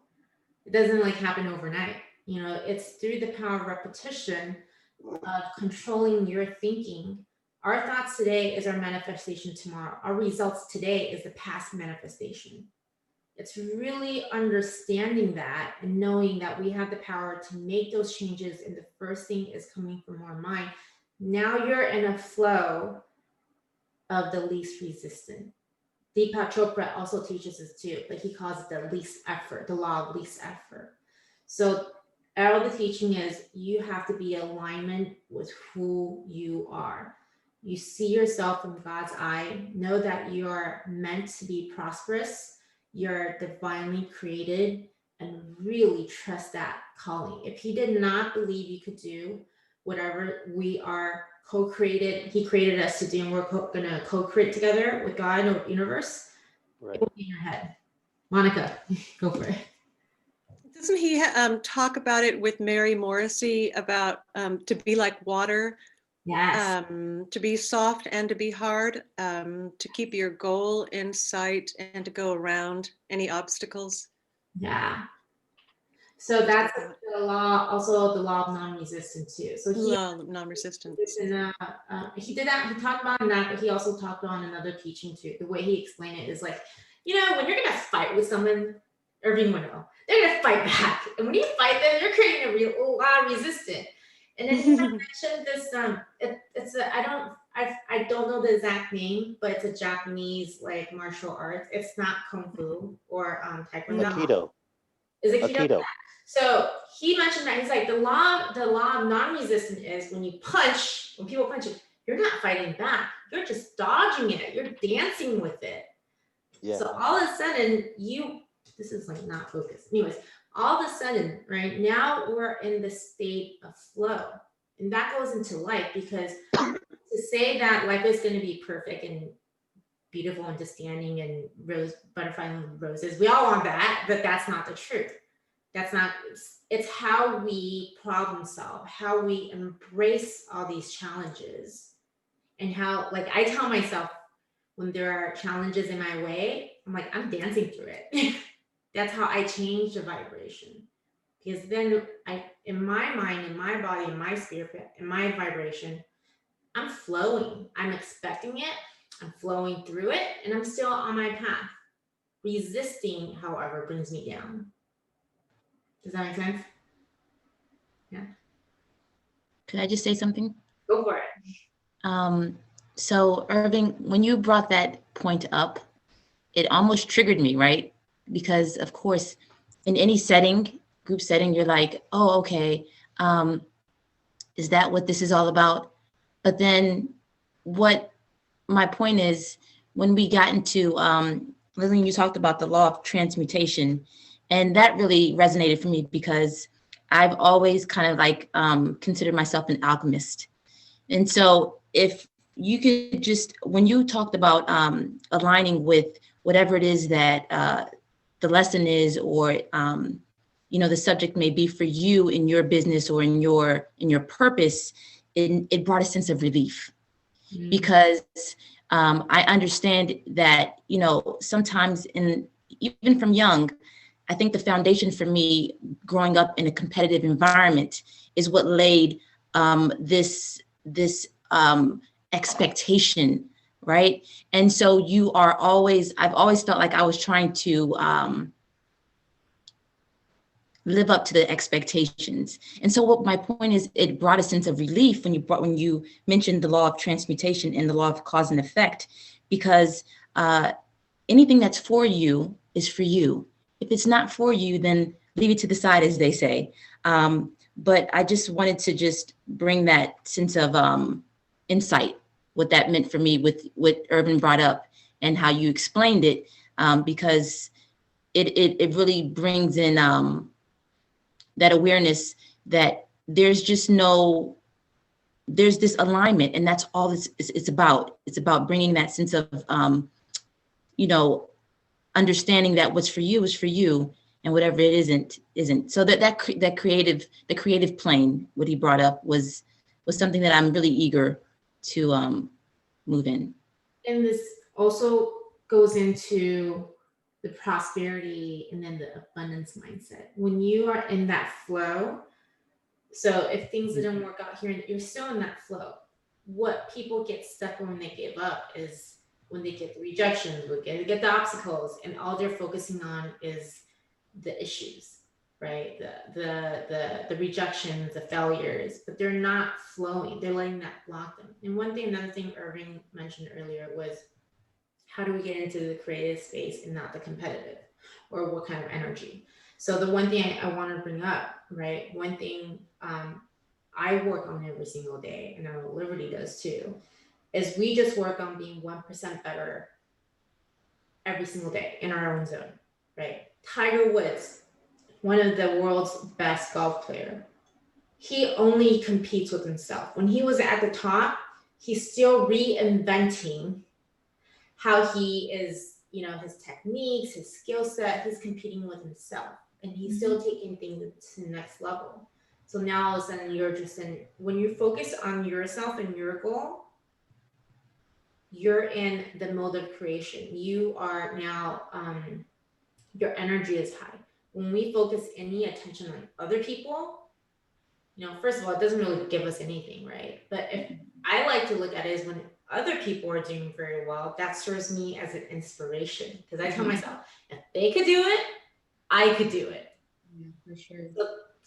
It doesn't happen overnight. It's through the power of repetition of controlling your thinking. Our thoughts today is our manifestation tomorrow. Our results today is the past manifestation. It's really understanding that and knowing that we have the power to make those changes. And the first thing is coming from our mind. Now you're in a flow of the least resistant. Deepak Chopra also teaches this too, but he calls it the least effort, the law of least effort. So all the teaching is you have to be alignment with who you are. You see yourself from God's eye, know that you are meant to be prosperous, you're divinely created, and really trust that calling. If he did not believe you could do whatever we are co-created, he created us to do, and we're gonna co-create together with God and the universe, Right. it will be in your head. Monica, go for it. Doesn't he talk about it with Mary Morrissey about to be like water, Yes. to be soft and to be hard, to keep your goal in sight and to go around any obstacles? Yeah. So that's the law, also the law of non-resistance too. So he Non-resistance. he did that, he talked about that, but he also talked on another teaching too. The way he explained it is like, you know, when you're gonna fight with someone, Irving Winnow, they're gonna fight back. And when you fight them, you're creating a lot of resistance. And then he had mentioned this, I don't know the exact name, but it's a Japanese like martial arts. It's not Kung Fu or Taekwondo. Aikido. Is it Aikido? Aikido. So he mentioned that he's like the law of non-resistance is when people punch you, you're not fighting back. You're just dodging it. You're dancing with it. Yeah. So all of a sudden this is like not focused. Anyways, all of a sudden, right now we're in the state of flow. And that goes into life, because to say that life is going to be perfect and beautiful and just standing and butterfly and roses, we all want that, but that's not the truth. That's not, it's how we problem solve, how we embrace all these challenges, and how, like, I tell myself when there are challenges in my way, I'm like, I'm dancing through it. That's how I change the vibration. Because then in my mind, in my body, in my spirit, in my vibration, I'm flowing. I'm expecting it. I'm flowing through it, and I'm still on my path. Resisting, however, brings me down. Does that make sense? Yeah. Could I just say something? Go for it. So Irving, when you brought that point up, it almost triggered me, right? Because of course, in any setting, group setting, you're like, oh, okay, is that what this is all about? But then what my point is, when we got into, Lillian, you talked about the law of transmutation, and that really resonated for me because I've always kind of like considered myself an alchemist. And so if you could just, when you talked about aligning with whatever it is that the lesson is, or you know, the subject may be for you in your business or in your purpose, it brought a sense of relief. Mm-hmm. Because I understand that, you know, sometimes even from young, I think the foundation for me growing up in a competitive environment is what laid this expectation, right? And so I've always felt like I was trying to live up to the expectations. And so what my point is, it brought a sense of relief when you mentioned the law of transmutation and the law of cause and effect, because anything that's for you is for you. If it's not for you, then leave it to the side, as they say. But I just wanted to just bring that sense of insight, what that meant for me with what Urban brought up and how you explained it, because it really brings in that awareness that there's this alignment, and that's all it's about. It's about bringing that sense of, you know, understanding that what's for you is for you, and whatever it isn't. So the creative plane, what he brought up was something that I'm really eager to move in. And this also goes into the prosperity and then the abundance mindset. When you are in that flow, so if things didn't work out here, you're still in that flow. What people get stuck when they give up is when they get the rejections, they get the obstacles, and all they're focusing on is the issues, right? The rejections, the failures, but they're not flowing. They're letting that block them. And another thing Irving mentioned earlier was, how do we get into the creative space and not the competitive, or what kind of energy? So the one thing I want to bring up right? One thing I work on every single day, and I know Liberty does too, is we just work on being 1% better every single day in our own zone, right? Tiger Woods, one of the world's best golf player, he only competes with himself. When he was at the top, he's still reinventing how he is, you know, his techniques, his skill set, he's competing with himself, and he's still taking things to the next level. So now all of a sudden you're just in, when you focus on yourself and your goal, you're in the mode of creation. You are now, your energy is high. When we focus any attention on other people, you know, first of all, it doesn't really give us anything, right? But if I like to look at it is when other people are doing very well, that serves me as an inspiration. Because I tell myself, if they could do it, I could do it. Yeah, for sure.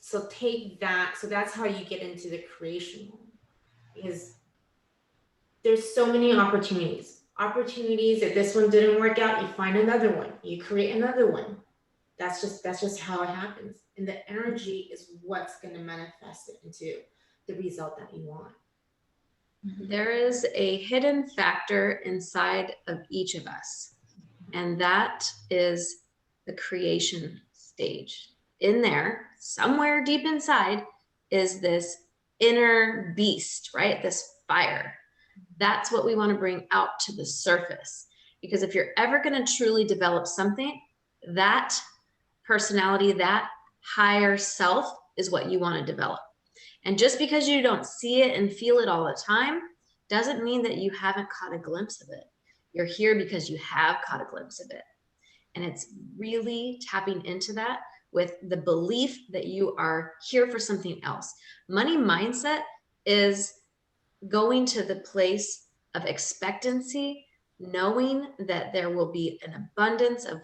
So take that. So that's how you get into the creation mode. Because there's so many opportunities. Opportunities, if this one didn't work out, you find another one. You create another one. That's just how it happens. And the energy is what's going to manifest it into the result that you want. There is a hidden factor inside of each of us, and that is the creation stage. In there, somewhere deep inside, is this inner beast, right? This fire. That's what we want to bring out to the surface. Because if you're ever going to truly develop something, that personality, that higher self is what you want to develop. And just because you don't see it and feel it all the time doesn't mean that you haven't caught a glimpse of it. You're here because you have caught a glimpse of it. And it's really tapping into that with the belief that you are here for something else. Money mindset is going to the place of expectancy, knowing that there will be an abundance of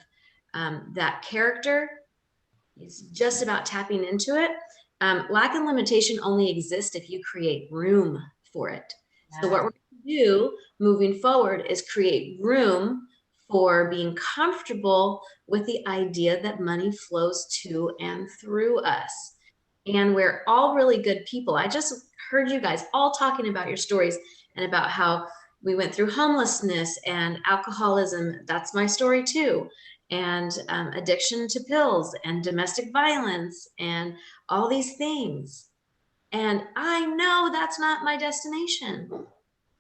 that character. It's just about tapping into it. Lack and limitation only exist if you create room for it. So what we're going to do moving forward is create room for being comfortable with the idea that money flows to and through us. And we're all really good people. I just heard you guys all talking about your stories and about how we went through homelessness and alcoholism. That's my story too. And addiction to pills and domestic violence and all these things. And I know that's not my destination,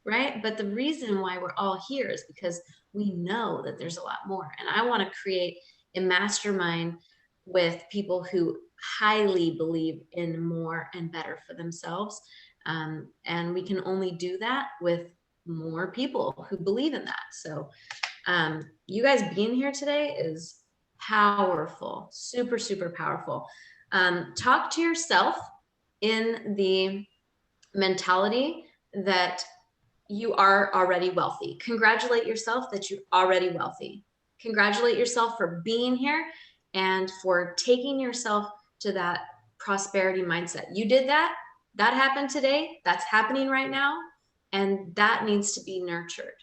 right? But the reason why we're all here is because we know that there's a lot more. And I want to create a mastermind with people who highly believe in more and better for themselves. And we can only do that with more people who believe in that. So you guys being here today is powerful, super, super powerful. Talk to yourself in the mentality that you are already wealthy. Congratulate yourself that you're already wealthy. Congratulate yourself for being here and for taking yourself to that prosperity mindset. You did that. That happened today. That's happening right now. And that needs to be nurtured.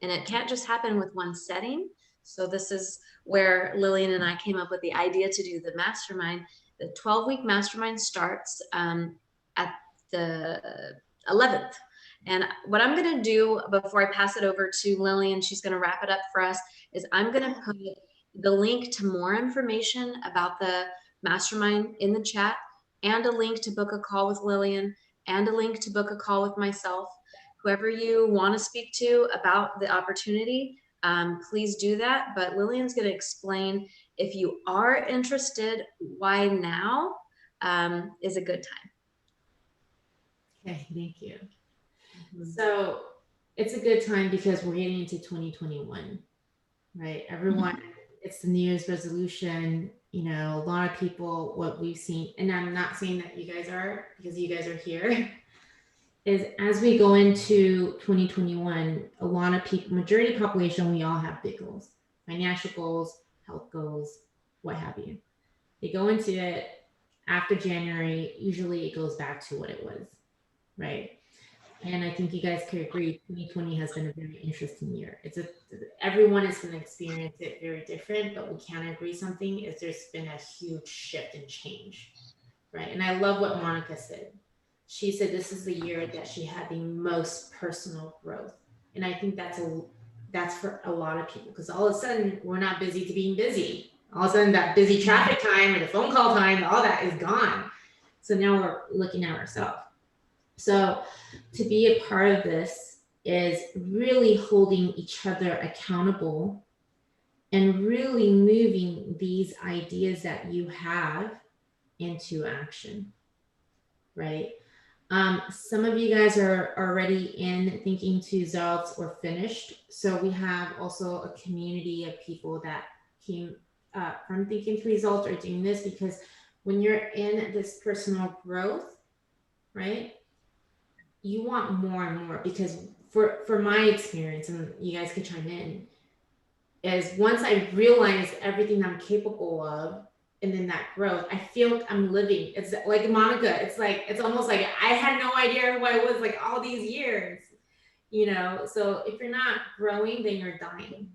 And it can't just happen with one setting. So this is where Lillian and I came up with the idea to do the mastermind. The 12-week mastermind starts at the 11th. And what I'm going to do before I pass it over to Lillian, she's going to wrap it up for us, is I'm going to put the link to more information about the mastermind in the chat, and a link to book a call with Lillian, and a link to book a call with myself. Whoever you want to speak to about the opportunity, please do that. But Lillian's going to explain, if you are interested, why now is a good time. Okay, thank you. So it's a good time because we're getting into 2021, right? Everyone, it's the New Year's resolution. You know, a lot of people, what we've seen, and I'm not saying that you guys are, because you guys are here, is as we go into 2021, a lot of people, majority of the population, we all have big goals, financial goals, health goals, what have you. They go into it after January, usually it goes back to what it was, right? And I think you guys could agree, 2020 has been a very interesting year. Everyone is going to experience it very different, but we can agree something is there's been a huge shift and change. right? And I love what Monica said. She said this is the year that she had the most personal growth. And I think that's for a lot of people, because all of a sudden we're not busy to being busy. All of a sudden that busy traffic time or the phone call time, all that is gone. So now we're looking at ourselves. So to be a part of this is really holding each other accountable and really moving these ideas that you have into action, right? Some of you guys are already in thinking to results or finished. So we have also a community of people that came from thinking to results or doing this, because when you're in this personal growth, right, you want more and more. Because for my experience, and you guys could chime in, is once I realize everything I'm capable of, and then that growth, I feel like I'm living. It's like Monica, it's almost like I had no idea who I was like all these years, So if you're not growing, then you're dying,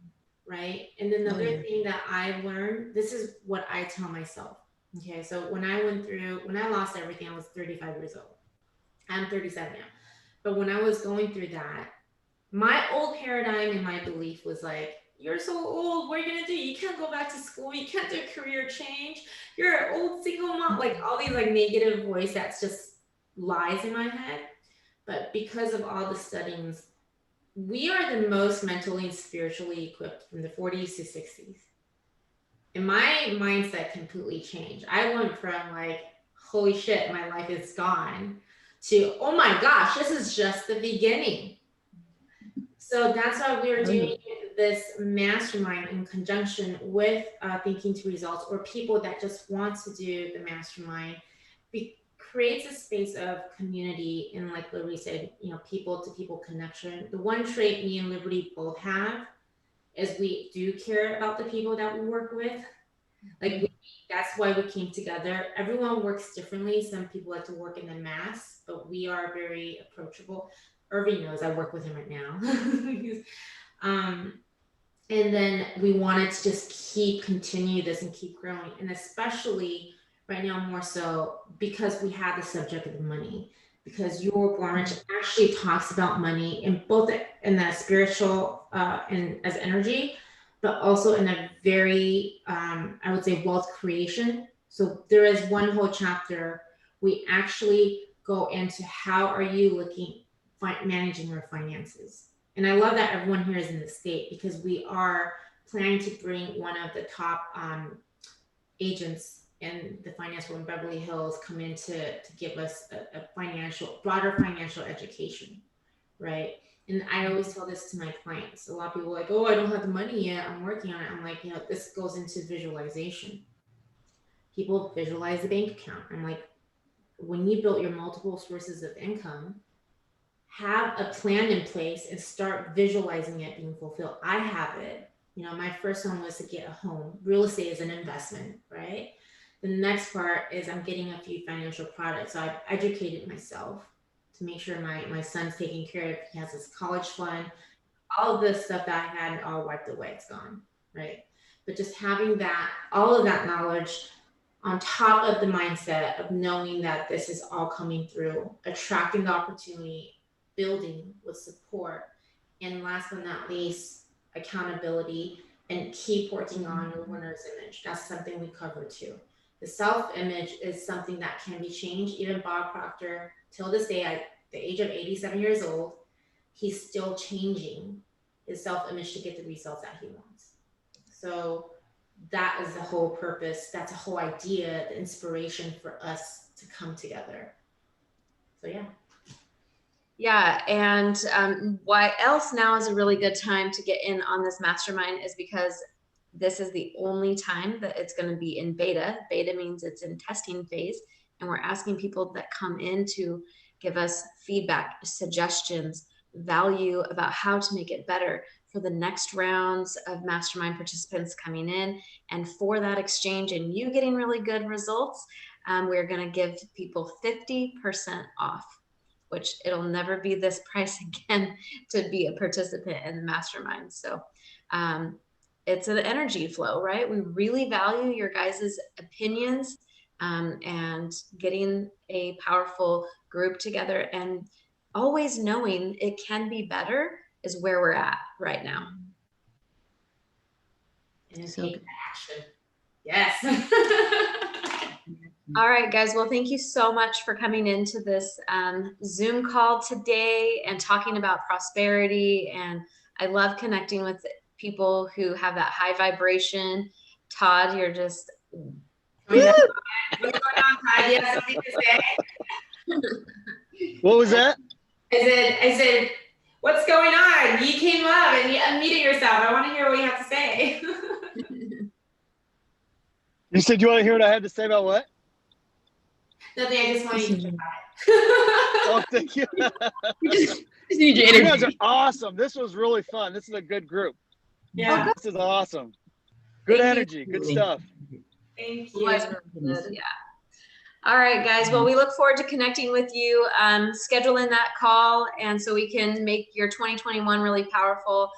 right? And then the other thing that I learned, this is what I tell myself. Okay, so when I lost everything, I was 35 years old. I'm 37 now. But when I was going through that, my old paradigm and my belief was like, you're so old, what are you gonna do? You can't go back to school, you can't do a career change, you're an old single mom, like all these like negative voice that's just lies in my head. But because of all the studies, we are the most mentally and spiritually equipped from the 40s to 60s. And my mindset completely changed. I went from like, holy shit, my life is gone, to, oh my gosh, this is just the beginning. So that's why we're doing this mastermind in conjunction with Thinking to Results, or people that just want to do the mastermind. Creates a space of community, and like Liberty said, people to people connection. The one trait me and Liberty both have is we do care about the people that we work with. Like that's why we came together. Everyone works differently. Some people like to work in the mass, but we are very approachable. Irving knows I work with him right now. And then we wanted to just continue this and keep growing. And especially right now, more so because we have the subject of the money, because your branch actually talks about money in both in the spiritual and as energy, but also in a very, I would say, wealth creation. So there is one whole chapter. We actually go into how are you looking, managing your finances. And I love that everyone here is in the state, because we are planning to bring one of the top agents in the finance world in Beverly Hills come in to give us a broader financial education, right? And I always tell this to my clients. A lot of people are like, oh, I don't have the money yet, I'm working on it. I'm like, this goes into visualization. People visualize the bank account. I'm like, when you built your multiple sources of income, have a plan in place and start visualizing it being fulfilled. I have it. My first one was to get a home. Real estate is an investment, right? The next part is I'm getting a few financial products. So I've educated myself to make sure my son's taken care of. He has his college fund. All of this stuff that I had all wiped away. It's gone, right? But just having all of that knowledge on top of the mindset of knowing that this is all coming through, attracting the opportunity, building with support, and last but not least, accountability, and keep working on your winner's image. That's something we cover too. The self-image is something that can be changed. Even Bob Proctor, till this day, at the age of 87 years old, he's still changing his self-image to get the results that he wants. So that is the whole purpose. That's a whole idea, the inspiration for us to come together. So yeah. Yeah, and why else now is a really good time to get in on this mastermind is because this is the only time that it's going to be in beta. Beta means it's in testing phase, and we're asking people that come in to give us feedback, suggestions, value about how to make it better for the next rounds of mastermind participants coming in. And for that exchange and you getting really good results, we're going to give people 50% off, which it'll never be this price again to be a participant in the mastermind. So it's an energy flow, right? We really value your guys' opinions, and getting a powerful group together, and always knowing it can be better is where we're at right now. And So take good. action. Yes. All right, guys. Well, thank you so much for coming into this Zoom call today and talking about prosperity. And I love connecting with people who have that high vibration. Todd, you're just. What's going on, Todd? You have something to say? What was that? I said, what's going on? You came up and you unmuted yourself. I want to hear what you have to say. You said you want to hear what I had to say about what? Nothing, I just want you to talk about Oh, thank you. Just need your You guys are energy. awesome. This was really fun. This is a good group. Yeah. This is awesome. Good Thank you. energy. Good stuff. Thank It was you. really good, yeah. All right, guys. Well, we look forward to connecting with you, scheduling that call, and so we can make your 2021 really powerful.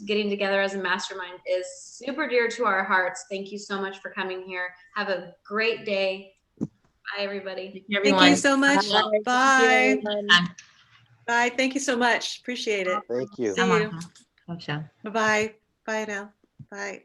Getting together as a mastermind is super dear to our hearts. Thank you so much for coming here. Have a great day. Bye, everybody. Everyone. Thank you so much. Bye. Thank you, Bye. everyone. Bye. Thank you so much. Appreciate it. Thank you. See you. Ciao, ciao. Bye-bye. Bye now. Bye.